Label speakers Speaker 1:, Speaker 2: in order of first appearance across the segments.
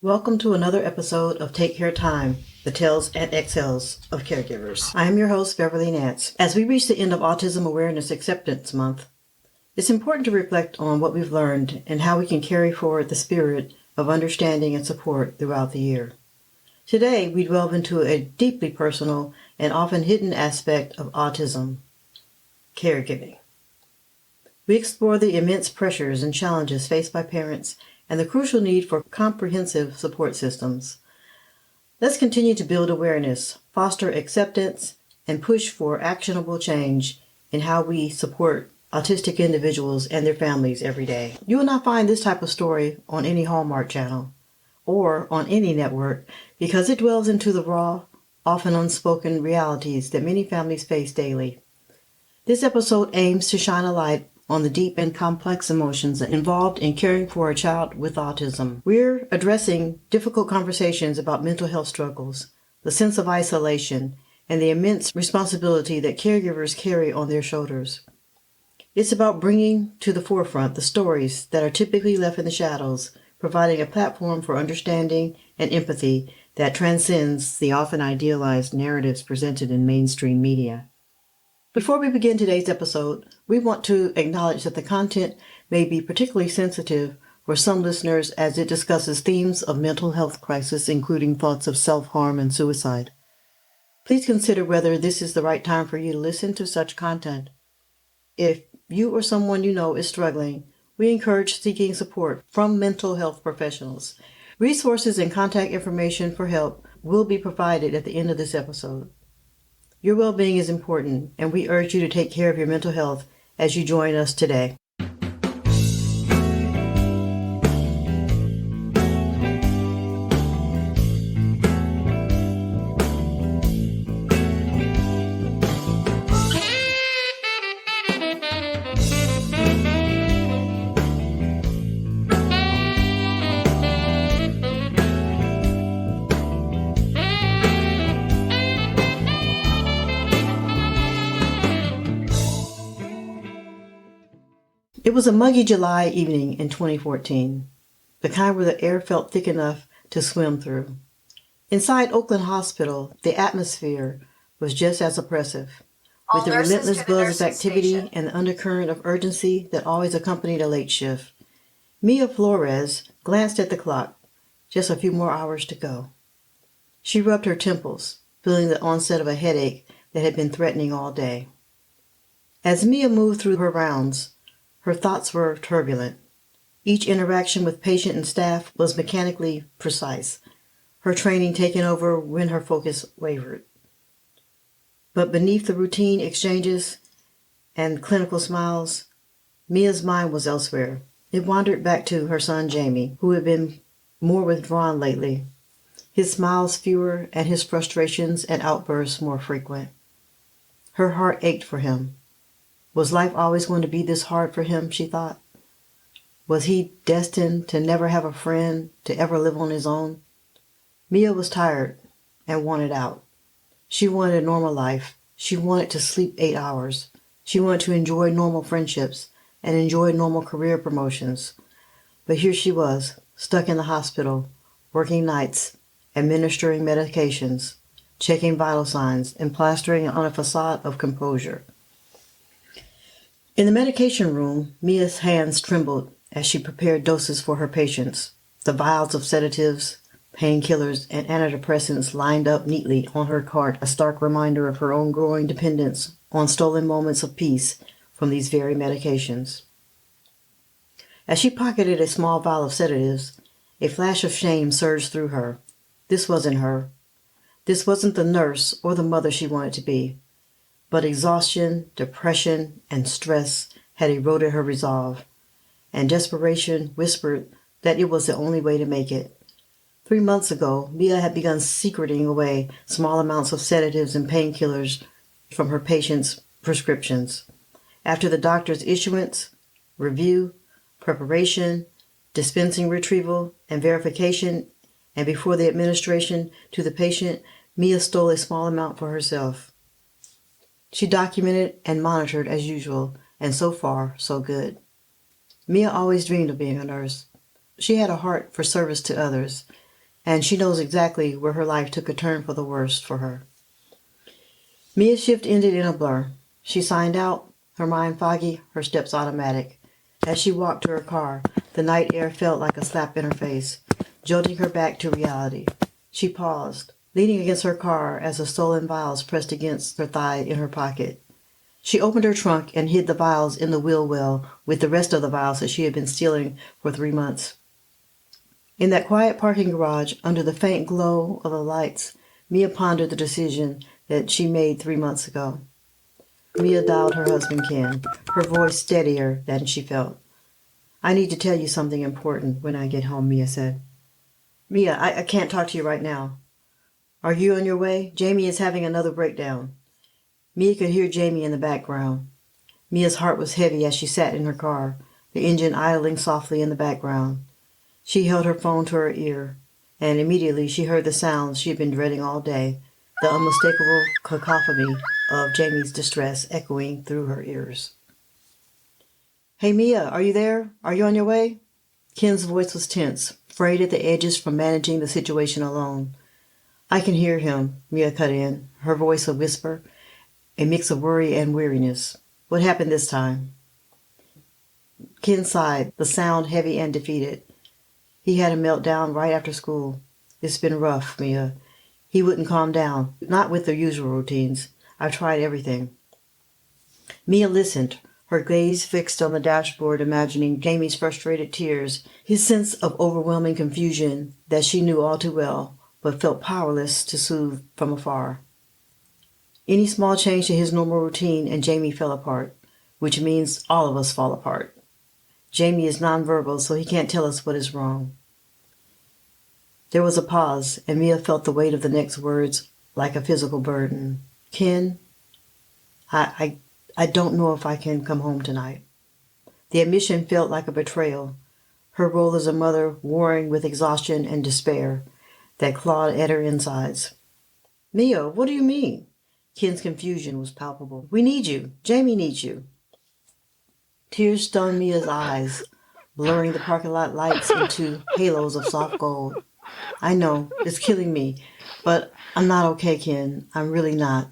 Speaker 1: Welcome to another episode of Take Care Time, the Tales and Exhales of Caregivers. I am your host, Beverly Nance. As we reach the end of Autism Awareness Acceptance Month, it's important to reflect on what we've learned and how we can carry forward the spirit of understanding and support throughout the year. Today, we delve into a deeply personal and often hidden aspect of autism, caregiving. We explore the immense pressures and challenges faced by parents and the crucial need for comprehensive support systems. Let's continue to build awareness, foster acceptance, and push for actionable change in how we support autistic individuals and their families every day. You will not find this type of story on any Hallmark channel or on any network because it dwells into the raw, often unspoken realities that many families face daily. This episode aims to shine a light on the deep and complex emotions involved in caring for a child with autism. We're addressing difficult conversations about mental health struggles, the sense of isolation, and the immense responsibility that caregivers carry on their shoulders. It's about bringing to the forefront the stories that are typically left in the shadows, providing a platform for understanding and empathy that transcends the often idealized narratives presented in mainstream media. Before we begin today's episode, we want to acknowledge that the content may be particularly sensitive for some listeners as it discusses themes of mental health crisis, including thoughts of self-harm and suicide. Please consider whether this is the right time for you to listen to such content. If you or someone you know is struggling, we encourage seeking support from mental health professionals. Resources and contact information for help will be provided at the end of this episode. Your well-being is important, and we urge you to take care of your mental health as you join us today. It was a muggy July evening in 2014, the kind where the air felt thick enough to swim through. Inside Oakland Hospital, the atmosphere was just as oppressive, with the relentless buzz of activity and the undercurrent of urgency that always accompanied a late shift. Mia Flores glanced at the clock, just a few more hours to go. She rubbed her temples, feeling the onset of a headache that had been threatening all day. As Mia moved through her rounds, her thoughts were turbulent. Each interaction with patient and staff was mechanically precise, her training taking over when her focus wavered. But beneath the routine exchanges and clinical smiles, Mia's mind was elsewhere. It wandered back to her son Jaime, who had been more withdrawn lately, his smiles fewer and his frustrations and outbursts more frequent. Her heart ached for him. Was life always going to be this hard for him, she thought? Was he destined to never have a friend, to ever live on his own? Mia was tired and wanted out. She wanted a normal life. She wanted to sleep 8 hours. She wanted to enjoy normal friendships and enjoy normal career promotions. But here she was, stuck in the hospital, working nights, administering medications, checking vital signs, and plastering on a facade of composure. In the medication room, Mia's hands trembled as she prepared doses for her patients. The vials of sedatives, painkillers, and antidepressants lined up neatly on her cart, a stark reminder of her own growing dependence on stolen moments of peace from these very medications. As she pocketed a small vial of sedatives, a flash of shame surged through her. This wasn't her. This wasn't the nurse or the mother she wanted to be. But exhaustion, depression, and stress had eroded her resolve, and desperation whispered that it was the only way to make it. 3 months ago, Mia had begun secreting away small amounts of sedatives and painkillers from her patients' prescriptions. After the doctor's issuance, review, preparation, dispensing retrieval, and verification, and before the administration to the patient, Mia stole a small amount for herself. She documented and monitored as usual, and so far, so good. Mia always dreamed of being a nurse. She had a heart for service to others, and she knows exactly where her life took a turn for the worse for her. Mia's shift ended in a blur. She signed out, her mind foggy, her steps automatic. As she walked to her car, the night air felt like a slap in her face, jolting her back to reality. She paused, leaning against her car as the stolen vials pressed against her thigh in her pocket. She opened her trunk and hid the vials in the wheel well with the rest of the vials that she had been stealing for 3 months. In that quiet parking garage, under the faint glow of the lights, Mia pondered the decision that she made 3 months ago. Mia dialed her husband Ken, her voice steadier than she felt. "I need to tell you something important when I get home," Mia said. "Mia, I can't talk to you right now." "Are you on your way? Jaime is having another breakdown." Mia could hear Jaime in the background. Mia's heart was heavy as she sat in her car, the engine idling softly in the background. She held her phone to her ear, and immediately she heard the sounds she had been dreading all day, the unmistakable cacophony of Jaime's distress echoing through her ears. "Hey, Mia, are you there? Are you on your way?" Ken's voice was tense, frayed at the edges from managing the situation alone. "I can hear him," Mia cut in, her voice a whisper, a mix of worry and weariness. "What happened this time?" Ken sighed, the sound heavy and defeated. "He had a meltdown right after school. It's been rough, Mia. He wouldn't calm down, not with the usual routines. I've tried everything." Mia listened, her gaze fixed on the dashboard, imagining Jaime's frustrated tears, his sense of overwhelming confusion that she knew all too well, but felt powerless to soothe from afar. Any small change to his normal routine and Jaime fell apart, which means all of us fall apart. Jaime is nonverbal, so he can't tell us what is wrong. There was a pause, and Mia felt the weight of the next words like a physical burden. "Ken, I don't know if I can come home tonight." The admission felt like a betrayal, her role as a mother warring with exhaustion and despair that clawed at her insides. "Mia, what do you mean?" Ken's confusion was palpable. "We need you. Jaime needs you." Tears stung Mia's eyes, blurring the parking lot lights into halos of soft gold. "I know, it's killing me, but I'm not okay, Ken. I'm really not."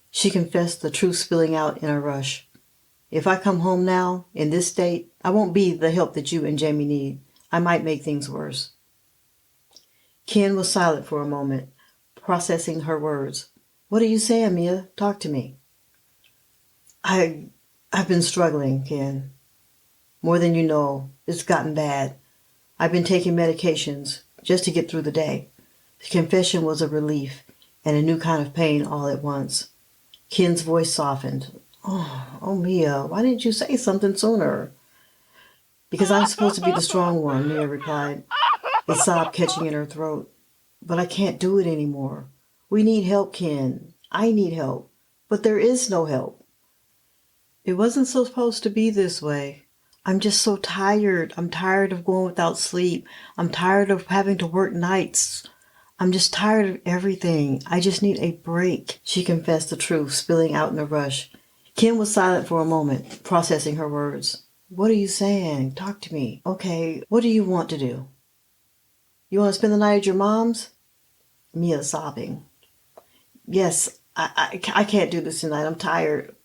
Speaker 1: She confessed, the truth spilling out in a rush. "If I come home now, in this state, I won't be the help that you and Jaime need. I might make things worse." Ken was silent for a moment, processing her words. "What are you saying, Mia? Talk to me." I've been struggling, Ken. More than you know. It's gotten bad. I've been taking medications just to get through the day." The confession was a relief and a new kind of pain all at once. Ken's voice softened. Oh, Mia, why didn't you say something sooner?" "Because I'm supposed to be the strong one," Mia replied, a sob catching in her throat. "But I can't do it anymore. We need help, Ken. I need help. But there is no help." "It wasn't supposed to be this way. I'm just so tired. I'm tired of going without sleep. I'm tired of having to work nights. I'm just tired of everything. I just need a break," she confessed the truth, spilling out in a rush. Ken was silent for a moment, processing her words. "What are you saying? Talk to me. Okay, what do you want to do? You want to spend the night at your mom's?" Mia sobbing. "Yes, I can't do this tonight. I'm tired."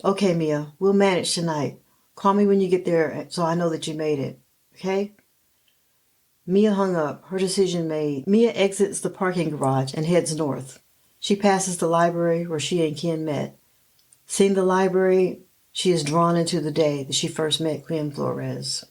Speaker 1: "Okay, Mia, we'll manage tonight. Call me when you get there so I know that you made it. Okay?" Mia hung up, her decision made. Mia exits the parking garage and heads north. She passes the library where she and Ken met. Seeing the library, she is drawn into the day that she first met Mia Flores.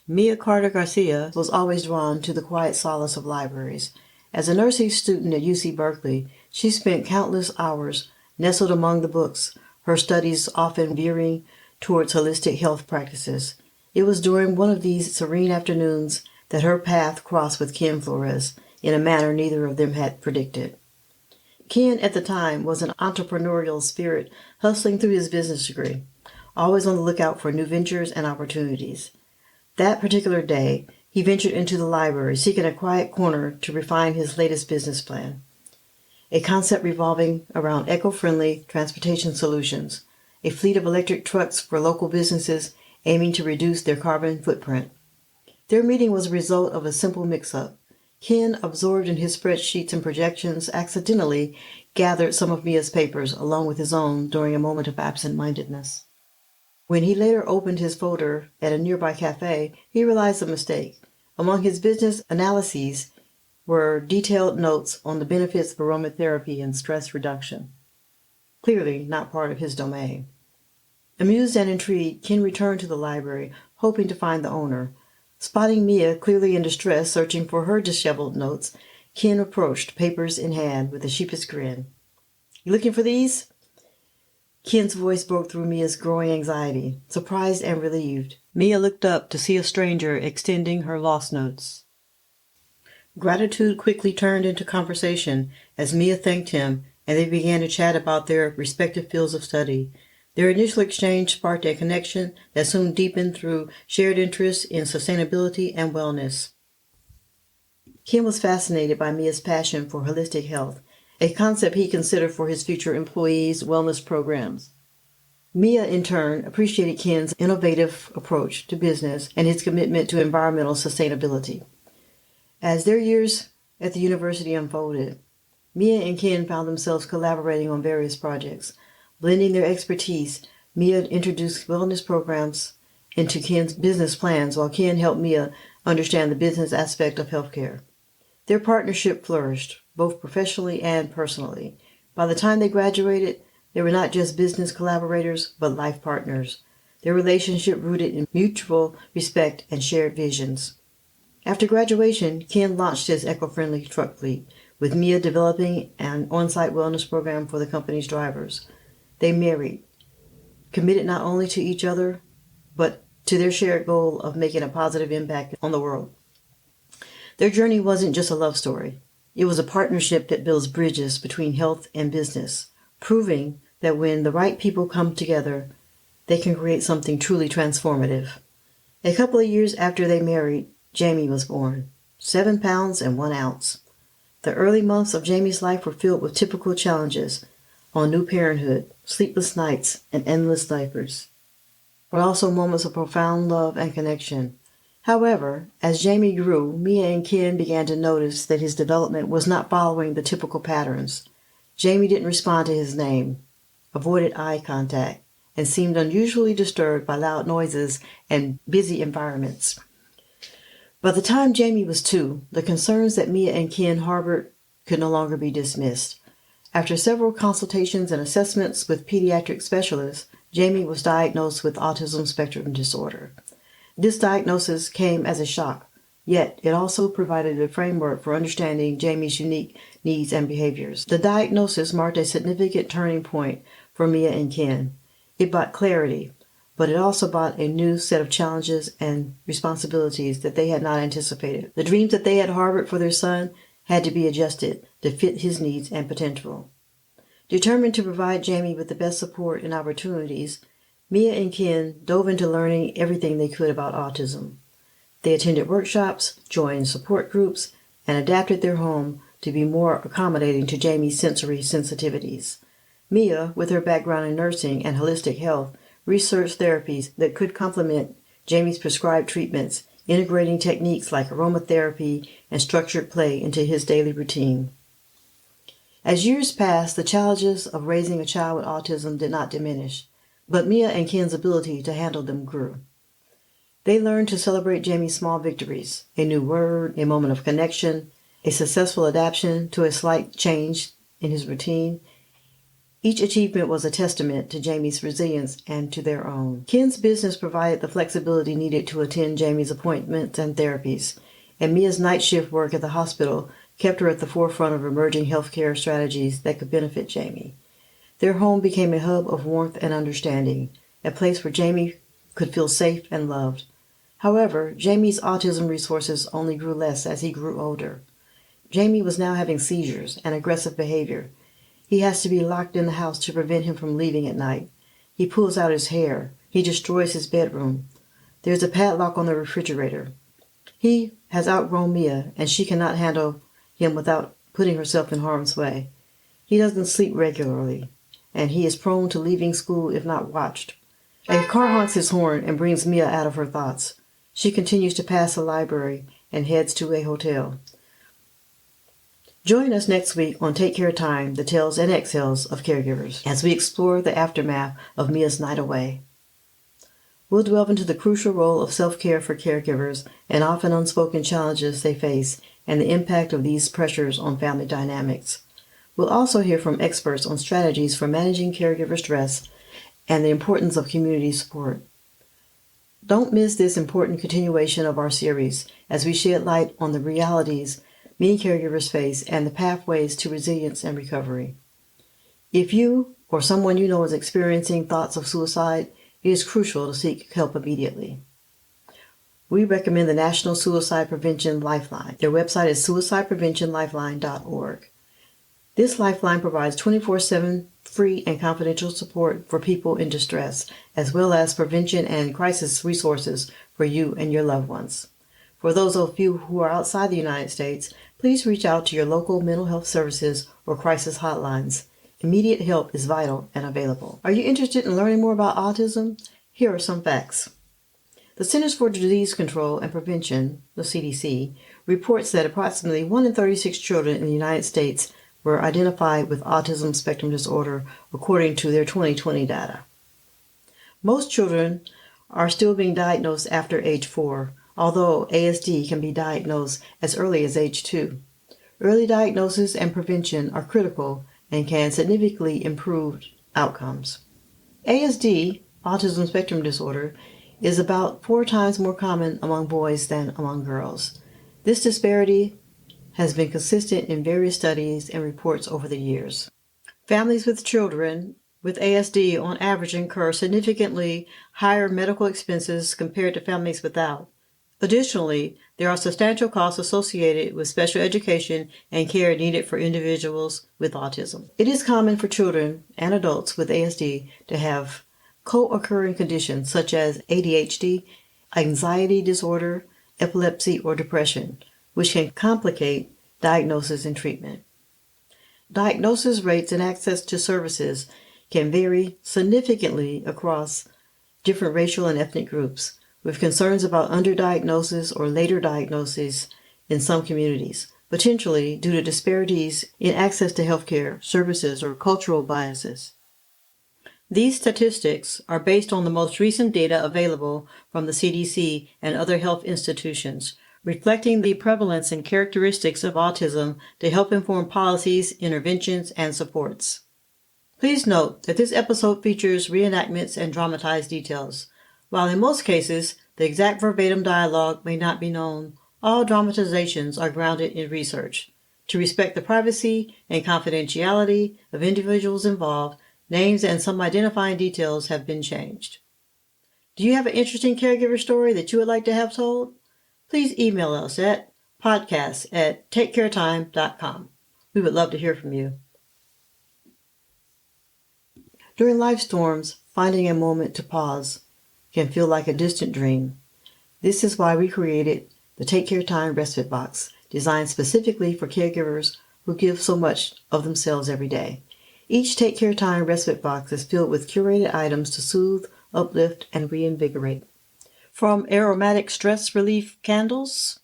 Speaker 1: Mia Carter Garcia was always drawn to the quiet solace of libraries. As a nursing student at UC Berkeley, she spent countless hours nestled among the books, her studies often veering towards holistic health practices. It was during one of these serene afternoons that her path crossed with Ken Flores in a manner neither of them had predicted. Ken, at the time, was an entrepreneurial spirit hustling through his business degree, always on the lookout for new ventures and opportunities. That particular day, he ventured into the library, seeking a quiet corner to refine his latest business plan, a concept revolving around eco-friendly transportation solutions, a fleet of electric trucks for local businesses aiming to reduce their carbon footprint. Their meeting was a result of a simple mix-up. Ken, absorbed in his spreadsheets and projections, accidentally gathered some of Mia's papers along with his own during a moment of absent-mindedness. When he later opened his folder at a nearby cafe, he realized the mistake. Among his business analyses were detailed notes on the benefits of aromatherapy and stress reduction. Clearly not part of his domain. Amused and intrigued, Ken returned to the library, hoping to find the owner. Spotting Mia clearly in distress, searching for her disheveled notes, Ken approached, papers in hand, with a sheepish grin. "You looking for these?" Ken's voice broke through Mia's growing anxiety, surprised and relieved. Mia looked up to see a stranger extending her lost notes. Gratitude quickly turned into conversation as Mia thanked him, and they began to chat about their respective fields of study. Their initial exchange sparked a connection that soon deepened through shared interests in sustainability and wellness. Ken was fascinated by Mia's passion for holistic health, a concept he considered for his future employees' wellness programs. Mia, in turn, appreciated Ken's innovative approach to business and his commitment to environmental sustainability. As their years at the university unfolded, Mia and Ken found themselves collaborating on various projects. Blending their expertise, Mia introduced wellness programs into Ken's business plans, while Ken helped Mia understand the business aspect of healthcare. Their partnership flourished, both professionally and personally. By the time they graduated, they were not just business collaborators, but life partners. Their relationship rooted in mutual respect and shared visions. After graduation, Ken launched his eco-friendly truck fleet, with Mia developing an on-site wellness program for the company's drivers. They married, committed not only to each other, but to their shared goal of making a positive impact on the world. Their journey wasn't just a love story. It was a partnership that builds bridges between health and business, proving that when the right people come together, they can create something truly transformative. A couple of years after they married, Jaime was born, 7 pounds and 1 ounce. The early months of Jaime's life were filled with typical challenges on new parenthood, sleepless nights, and endless diapers, but also moments of profound love and connection. However, as Jaime grew, Mia and Ken began to notice that his development was not following the typical patterns. Jaime didn't respond to his name, avoided eye contact, and seemed unusually disturbed by loud noises and busy environments. By the time Jaime was 2, the concerns that Mia and Ken harbored could no longer be dismissed. After several consultations and assessments with pediatric specialists, Jaime was diagnosed with autism spectrum disorder. This diagnosis came as a shock, yet it also provided a framework for understanding Jaime's unique needs and behaviors. The diagnosis marked a significant turning point for Mia and Ken. It brought clarity, but it also brought a new set of challenges and responsibilities that they had not anticipated. The dreams that they had harbored for their son had to be adjusted to fit his needs and potential. Determined to provide Jaime with the best support and opportunities, Mia and Ken dove into learning everything they could about autism. They attended workshops, joined support groups, and adapted their home to be more accommodating to Jaime's sensory sensitivities. Mia, with her background in nursing and holistic health, researched therapies that could complement Jaime's prescribed treatments, integrating techniques like aromatherapy and structured play into his daily routine. As years passed, the challenges of raising a child with autism did not diminish, but Mia and Ken's ability to handle them grew. They learned to celebrate Jaime's small victories, a new word, a moment of connection, a successful adaptation to a slight change in his routine. Each achievement was a testament to Jaime's resilience and to their own. Ken's business provided the flexibility needed to attend Jaime's appointments and therapies, and Mia's night shift work at the hospital kept her at the forefront of emerging healthcare strategies that could benefit Jaime. Their home became a hub of warmth and understanding, a place where Jaime could feel safe and loved. However, Jaime's autism resources only grew less as he grew older. Jaime was now having seizures and aggressive behavior. He has to be locked in the house to prevent him from leaving at night. He pulls out his hair. He destroys his bedroom. There's a padlock on the refrigerator. He has outgrown Mia, and she cannot handle him without putting herself in harm's way. He doesn't sleep regularly, and he is prone to leaving school if not watched. A car honks his horn and brings Mia out of her thoughts. She continues to pass the library and heads to a hotel. Join us next week on Take Care Time, the tales and exhales of caregivers, as we explore the aftermath of Mia's night away. We'll delve into the crucial role of self-care for caregivers and often unspoken challenges they face and the impact of these pressures on family dynamics. We'll also hear from experts on strategies for managing caregiver stress and the importance of community support. Don't miss this important continuation of our series as we shed light on the realities many caregivers face and the pathways to resilience and recovery. If you or someone you know is experiencing thoughts of suicide, it is crucial to seek help immediately. We recommend the National Suicide Prevention Lifeline. Their website is suicidepreventionlifeline.org. This lifeline provides 24/7 free and confidential support for people in distress, as well as prevention and crisis resources for you and your loved ones. For those of you who are outside the United States, please reach out to your local mental health services or crisis hotlines. Immediate help is vital and available. Are you interested in learning more about autism? Here are some facts. The Centers for Disease Control and Prevention, the CDC, reports that approximately 1 in 36 children in the United States were identified with autism spectrum disorder, according to their 2020 data. Most children are still being diagnosed after age 4, although ASD can be diagnosed as early as age 2. Early diagnosis and prevention are critical and can significantly improve outcomes. ASD, autism spectrum disorder, is about 4 times more common among boys than among girls. This disparity has been consistent in various studies and reports over the years. Families with children with ASD on average incur significantly higher medical expenses compared to families without. Additionally, there are substantial costs associated with special education and care needed for individuals with autism. It is common for children and adults with ASD to have co-occurring conditions such as ADHD, anxiety disorder, epilepsy, or depression, which can complicate diagnosis and treatment. Diagnosis rates and access to services can vary significantly across different racial and ethnic groups, with concerns about underdiagnosis or later diagnoses in some communities, potentially due to disparities in access to healthcare services or cultural biases. These statistics are based on the most recent data available from the CDC and other health institutions, reflecting the prevalence and characteristics of autism to help inform policies, interventions, and supports. Please note that this episode features reenactments and dramatized details. While in most cases, the exact verbatim dialogue may not be known, all dramatizations are grounded in research. To respect the privacy and confidentiality of individuals involved, names and some identifying details have been changed. Do you have an interesting caregiver story that you would like to have told? Please email us at podcast@takecaretime.com. We would love to hear from you. During life storms, finding a moment to pause can feel like a distant dream. This is why we created the Take Care Time Respite Box, designed specifically for caregivers who give so much of themselves every day. Each Take Care Time Respite Box is filled with curated items to soothe, uplift, and reinvigorate. From aromatic stress relief candles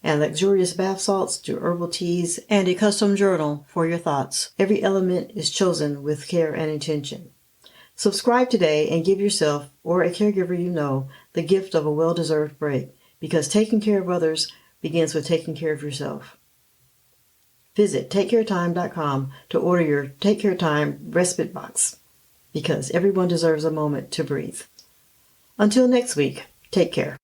Speaker 1: and luxurious bath salts to herbal teas and a custom journal for your thoughts, every element is chosen with care and intention. Subscribe today and give yourself or a caregiver you know the gift of a well-deserved break, because taking care of others begins with taking care of yourself. Visit takecaretime.com to order your Take Care Time Respite Box, because everyone deserves a moment to breathe. Until next week, take care.